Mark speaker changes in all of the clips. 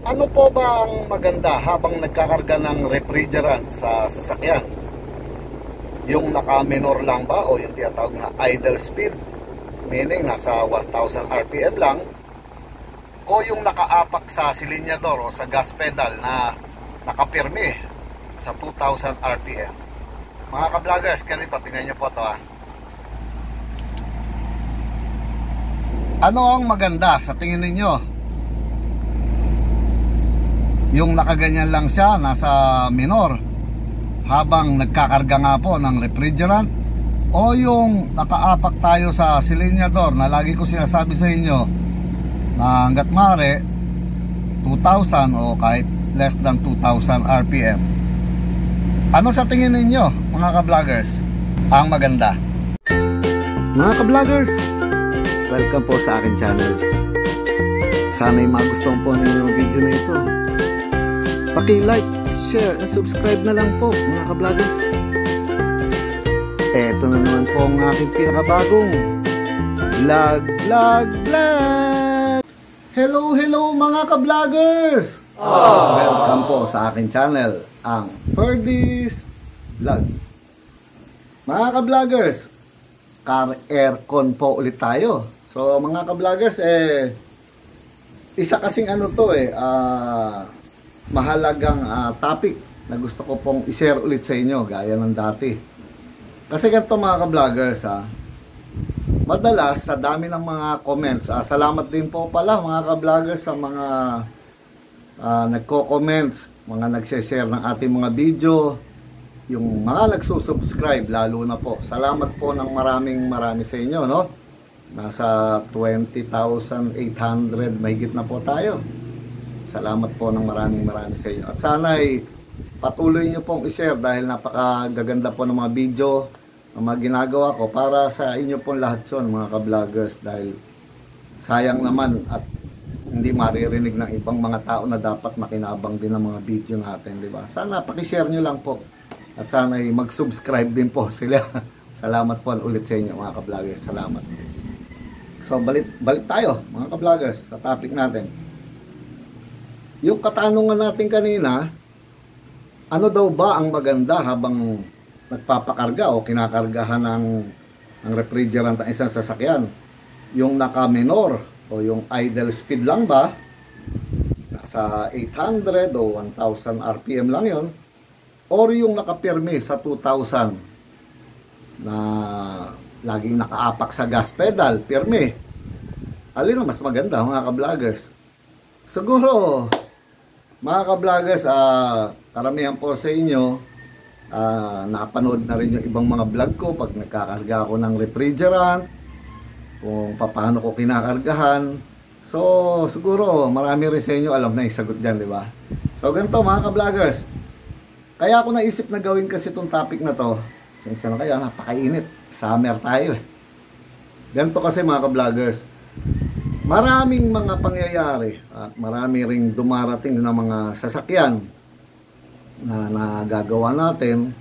Speaker 1: Ano po ba ang maganda habang nagkakarga ng refrigerant sa sasakyan? Yung naka-minor lang ba o yung tinatawag na idle speed, meaning nasa 1000 RPM lang, o yung nakaapak sa silinyador o sa gas pedal na nakapirmi sa 2000 RPM? Mga ka-vloggers, ganito, tingnan nyo po ito ha. Ano ang maganda sa tingin ninyo? Yung nakaganyan lang siya, nasa minor, habang nagkakarga nga po ng refrigerant, o yung nakaapak tayo sa silinyador na lagi ko sinasabi sa inyo na hanggat maaari 2000 o kahit less than 2000 RPM. Ano sa tingin ninyo mga ka-vloggers ang maganda? Mga ka-vloggers, welcome po sa akin channel. Sana'y magustuhan po ninyo ang video na ito. Paki-like, share, and subscribe na lang po mga ka-vloggers. Eto na naman po ang aking pinakabagong vlog. Hello mga ka-vloggers! Welcome po sa aking channel, ang Ferdy's Vlog. Mga ka-vloggers, car aircon po ulit tayo. So mga ka-vloggers, isa kasing mahalagang topic na gusto ko pong i-share ulit sa inyo gaya ng dati. Kasi ganito mga ka-vloggers, madalas sa dami ng mga comments, salamat din po pala mga ka-vloggers sa mga nagko-comments, mga nagse-share ng ating mga video, yung mga nagsusubscribe lalo na po. Salamat po ng marami sa inyo, no? Nasa 20,800 mahigit na po tayo. Salamat po ng maraming sa inyo. At sana ay patuloy nyo pong i-share dahil napakagaganda po ng mga video na mga ginagawa ko para sa inyo pong lahat yun mga ka-vloggers, dahil sayang naman at hindi maririnig ng ibang mga tao na dapat makinabang din ng mga video natin, di ba? Sana paki-share nyo lang po at sana ay mag-subscribe din po sila. Salamat po ulit sa inyo mga ka-vloggers. Salamat. So balik tayo mga ka-vloggers sa topic natin. Yung katanungan natin kanina, ano daw ba ang maganda habang nagpapakarga o kinakargahan ng refrigerant ang isang sasakyan? Yung naka-minor o yung idle speed lang ba? Nasa 800 o 1000 RPM lang yon, or yung nakapirmi sa 2000 na laging nakaapak sa gas pedal, pirmi? Alin ang mas maganda mga ka-vloggers? Siguro mga ka-vloggers, karamihan po sa inyo napanood na rin yung ibang mga vlog ko pag nagkakarga ako ng refrigerant, kung paano ko kinakargahan. So siguro marami rin sa inyo alam na yung sagot dyan, di ba? So ganito mga ka-vloggers, kaya ako naisip na gawin kasi itong topic na to. Sinsya na kayo, napakainit, summer tayo Ganito kasi mga ka-vloggers, maraming mga pangyayari at marami ring dumarating na mga sasakyan na nagagawa natin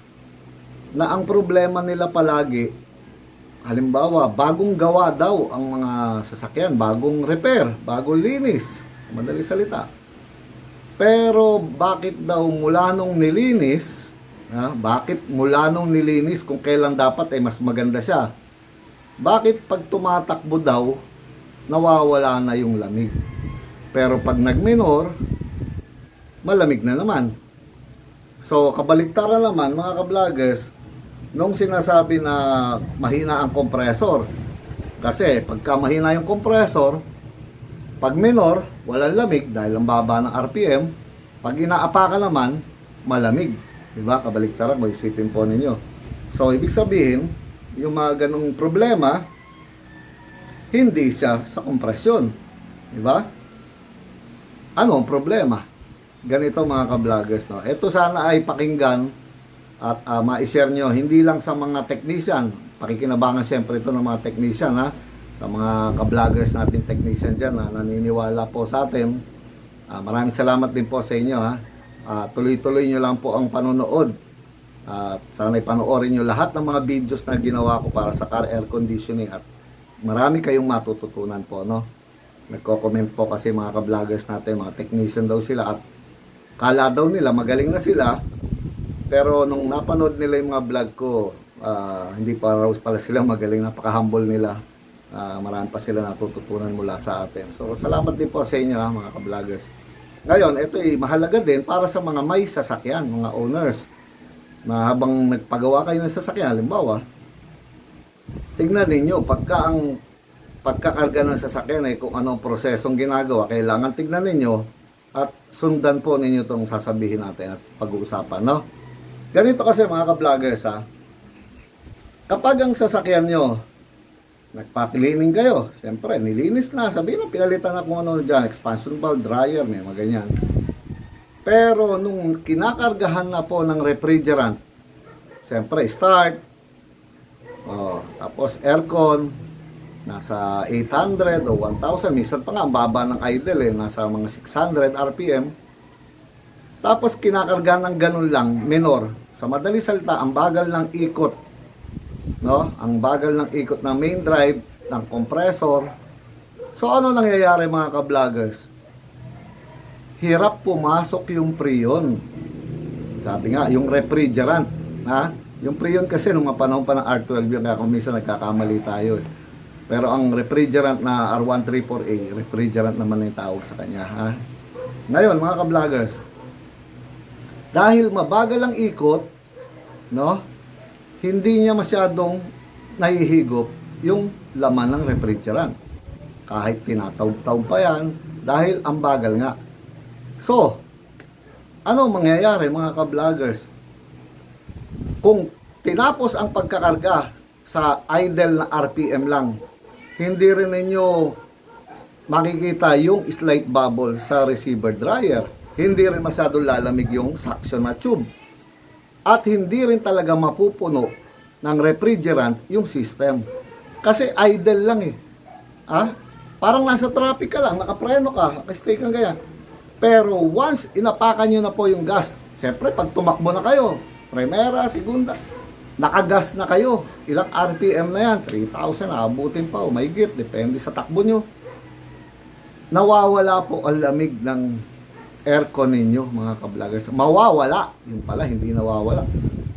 Speaker 1: na ang problema nila palagi, halimbawa bagong gawa daw ang mga sasakyan, bagong repair, bagong linis, madali salita. Pero bakit daw mula nung nilinis, bakit mula nung nilinis kung kailan dapat ay mas maganda siya, bakit pag tumatakbo daw nawawala na yung lamig, pero pag nagminor malamig na naman? So kabaliktaran naman mga ka-vloggers nung sinasabi na mahina ang kompresor, kasi pagka mahina yung kompresor, pag minor walang lamig dahil ang baba ng RPM, pag inaapakan naman malamig, diba? Kabaliktaran mo, isipin po ninyo. So ibig sabihin yung mga ganong problema hindi siya sa kompresyon, di ba? Ano ang problema? Ganito mga ka-vloggers, no? Ito sana ay pakinggan at ma-share nyo, hindi lang sa mga technician. Pakikinabangan siyempre ito ng mga technician, ha? Sa mga ka-vloggers natin technician dyan na naniniwala po sa atin. Maraming salamat din po sa inyo, ha? Tuloy-tuloy nyo lang po ang panonood. Sana ipanoorin nyo lahat ng mga videos na ginawa ko para sa car air conditioning at marami kayong matututunan po, no? Nagko-comment po kasi mga ka-vloggers natin, mga technician daw sila at kala daw nila magaling na sila, pero nung napanood nila yung mga vlog ko, hindi pa raw pala sila magaling, napaka-humble nila. Marami pa sila natututunan mula sa atin. So salamat din po sa inyo mga ka-vloggers. Ngayon, ito ay mahalaga din para sa mga may sasakyan, mga owners, na habang nagpagawa kayo ng sasakyan, halimbawa, tignan ninyo, pagkakarga ng sasakyan ay kung anong prosesong ginagawa, kailangan tignan ninyo at sundan po ninyo itong sasabihin natin at pag-uusapan, no? Ganito kasi mga ka-vloggers, kapag ang sasakyan nyo, nagpa-cleaning kayo, siyempre, nilinis na, sabihin na, pinalitan na kung ano dyan, expansion valve, dryer, may mga ganyan. Pero nung kinakargahan na po ng refrigerant, siyempre, start, tapos aircon, nasa 800 o 1,000, minsan pa nga, ang baba ng idle, nasa mga 600 RPM. Tapos kinakargahan ng ganun lang, minor. Sa madali salita, ang bagal ng ikot, no? Ang bagal ng ikot ng main drive, ng compressor. So ano nangyayari mga ka-vloggers? Hirap pumasok yung freon. Sabi nga, yung refrigerant, yung freon kasi nung panahon pa ng R12 yun, kaya kung minsan nagkakamali tayo. Pero ang refrigerant na R134A, refrigerant naman na yung tawag sa kanya. Ngayon mga ka-vloggers, dahil mabagal ang ikot, no? Hindi niya masyadong nahihigop yung laman ng refrigerant. Kahit tinatawag-tawag pa yan, dahil ang bagal nga. So, ano mangyayari mga ka-vloggers? Kung tinapos ang pagkakarga sa idle na RPM lang, hindi rin ninyo makikita yung slight bubble sa receiver dryer. Hindi rin masyadong lalamig yung suction na tube. At hindi rin talaga mapupuno ng refrigerant yung system. Kasi idle lang Parang nasa traffic ka lang, nakapreno ka, nakastay kang ganyan. Pero once inapakan nyo na po yung gas, siyempre pag tumakbo na kayo, primera, segunda, nakagas na kayo. Ilang RPM na yan? 3,000, abutin pa o mahigit, depende sa takbo nyo. Nawawala po ang lamig ng aircon ninyo mga ka-vloggers. Mawawala, yun pala, hindi nawawala.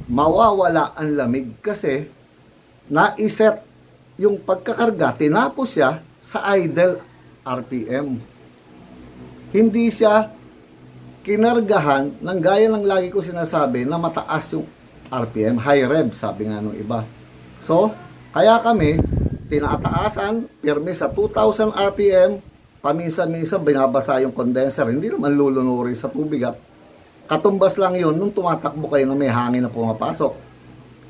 Speaker 1: Mawawala ang lamig kasi naiset yung pagkakarga, tinapos siya sa idle RPM. Hindi siya kinargahan ng gaya ng lagi ko sinasabi na mataas yung RPM, high rev, sabi nga nung iba. So, kaya kami tinataasan, pirmi sa 2,000 RPM, paminsan-minsan binabasa yung condenser, hindi naman lulunuri sa tubig katumbas lang yun nung tumatakbo kayo na may hangin na pumapasok.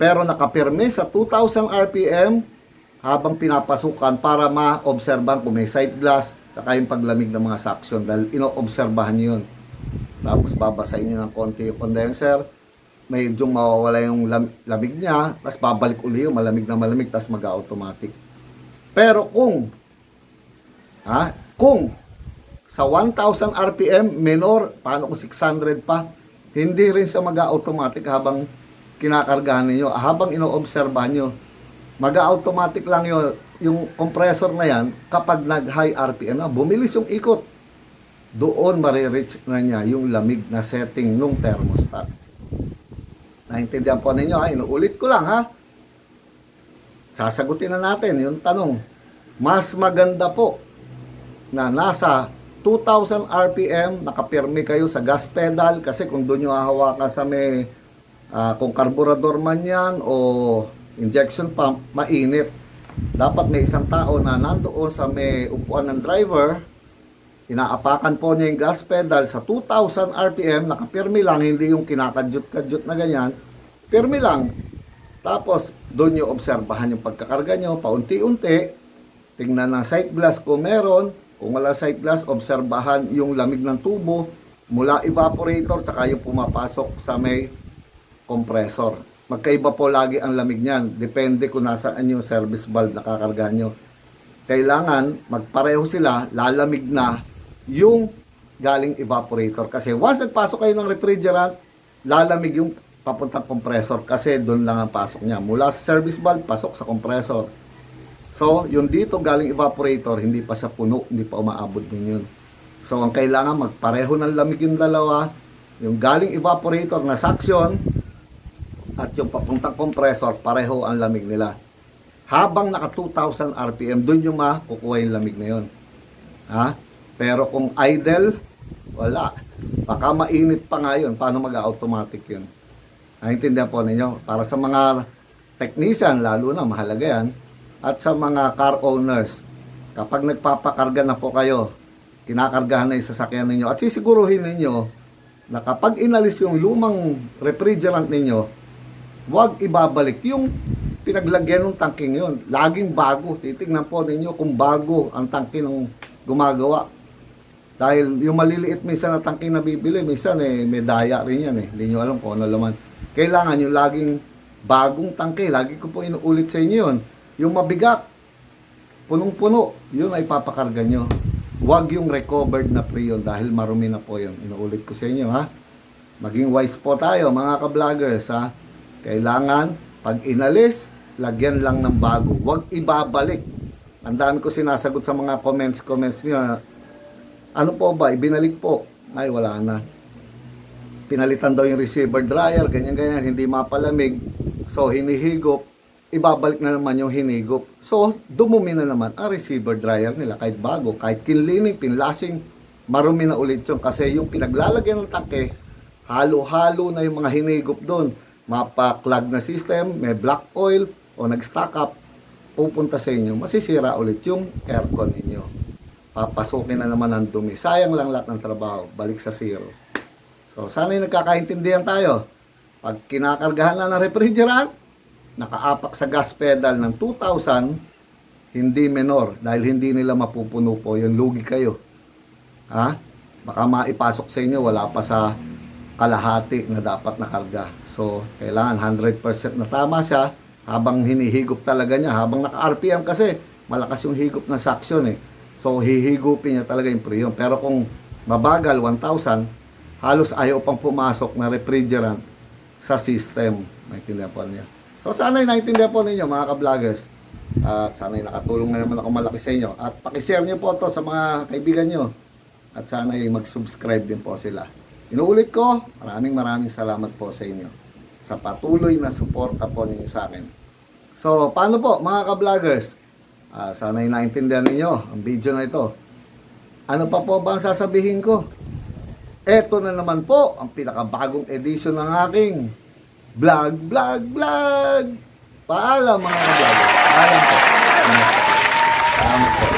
Speaker 1: Pero nakapirme sa 2,000 RPM habang pinapasukan para ma-obserban kung may sight glass saka yung paglamig ng mga suction dahil ino-obserbahan yun. Tapos babasahin nyo ng konti yung condenser, medyo mawawala yung lamig niya, tapos babalik uli yung malamig na malamig, tapos mag-automatic. Pero kung sa 1,000 RPM, minor, paano kung 600 pa, hindi rin siya mag-automatic habang kinakargahan ninyo. Habang ino-obserbahan nyo, mag-automatic lang yung compressor na yan kapag nag-high RPM na, bumilis yung ikot. Doon marireach na niya yung lamig na setting nung thermostat. Naintindihan po ninyo inuulit ko lang Sasagutin na natin yung tanong. Mas maganda po na nasa 2,000 RPM, nakapirme kayo sa gas pedal kasi kung doon nyo hahawakan sa may kung karburador man yan o injection pump, mainit. Dapat may isang tao na nandoon sa may upuan ng driver, inaapakan po niya yung gas pedal sa 2,000 RPM, nakapirme lang, hindi yung kinakadyot-kadyot na ganyan, pirme lang. Tapos doon nyo obserbahan yung pagkakarga nyo, paunti-unti, tingnan ng sight glass kung meron. Kung wala sight glass, obserbahan yung lamig ng tubo mula evaporator tsaka yung pumapasok sa may compressor. Magkaiba po lagi ang lamig niyan. Depende kung nasaan yung service valve na kakargahan nyo. Kailangan magpareho sila, lalamig na yung galing evaporator. Kasi once nagpasok kayo ng refrigerant, lalamig yung papuntang compressor kasi doon lang ang pasok niya. Mula sa service valve, pasok sa compressor. So, yung dito galing evaporator, hindi pa siya puno, hindi pa umaabot din yun. So, ang kailangan magpareho ng lamig yung dalawa, yung galing evaporator na suction, at yung papuntang compressor, pareho ang lamig nila. Habang naka 2,000 RPM, dun yung makukuha yung lamig na yun. Ha? Pero kung idle, wala. Baka mainit pa nga yun. Paano mag-automatic yun? Naintindihan po ninyo? Para sa mga technician, lalo na mahalaga yan, at sa mga car owners, kapag nagpapakarga na po kayo, kinakargahan na yung sasakyan ninyo, at sisiguruhin ninyo na kapag inalis yung lumang refrigerant ninyo, huwag ibabalik yung pinaglagyan ng tangking yun. Laging bago. Titignan po ninyo kung bago ang tangke ng gumagawa. Dahil yung maliliit minsan na tangke na bibili, minsan may daya rin yan. Hindi nyo alam kung ano laman. Kailangan yung laging bagong tangke. Lagi ko po inuulit sa inyo yun. Yung mabigat, punong-puno, yun ay papakarga nyo. Huwag yung recovered na pre-yun dahil marumi na po yun. Inuulit ko sa inyo, ha. Maging wise po tayo, mga ka-vloggers, ha. Kailangan, pag inalis, lagyan lang ng bago. Huwag ibabalik. Ang dami ko sinasagot sa mga comments nyo. Ano po ba? Ibinalik po. Ay, wala na. Pinalitan daw yung receiver dryer, ganyan-ganyan, hindi mapalamig. So, hinihigop. Ibabalik na naman yung hinigop. So, dumumi na naman ang receiver dryer nila. Kahit bago, kahit kinlining, pinlasing, marumi na ulit yun. Kasi yung pinaglalagyan ng tangke, halo-halo na yung mga hinigop doon. Mapa-clog na system, may black oil, o nag-stack up, pupunta sa inyo, masisira ulit yung aircon ninyo. Papasukin na naman ang dumi. Sayang lang lahat ng trabaho. Balik sa zero. So, sana'y nagkakaintindihan tayo. Pag kinakargahan na ng refrigerant, nakaapak sa gas pedal ng 2,000, hindi menor. Dahil hindi nila mapupuno po. Yung lugi kayo. Ha? Baka maipasok sa inyo, wala pa sa kalahati na dapat nakarga. So, kailangan 100% na tama siya habang hinihigop talaga niya. Habang naka-RPM kasi, malakas yung higop ng suction eh. So, hihigupin niya talaga yung pre-yun. Pero kung mabagal, 1,000, halos ayaw pang pumasok na refrigerant sa system. Naintindihan po niya. So, sana'y naintindihan po ninyo, mga ka-vloggers. At sana'y nakatulong na naman ako malaki sa inyo. At pakishare niyo po ito sa mga kaibigan niyo. At sana'y mag-subscribe din po sila. Inuulit ko, maraming salamat po sa inyo sa patuloy na suporta po ninyo sa akin. So, paano po mga ka-vloggers? Sana'y naintindihan ninyo ang video na ito. Ano pa po ba ang sasabihin ko? Eto na naman po ang pinakabagong edition ng aking vlog. Paalam mga ka-vloggers. Paalam po. Salamat po.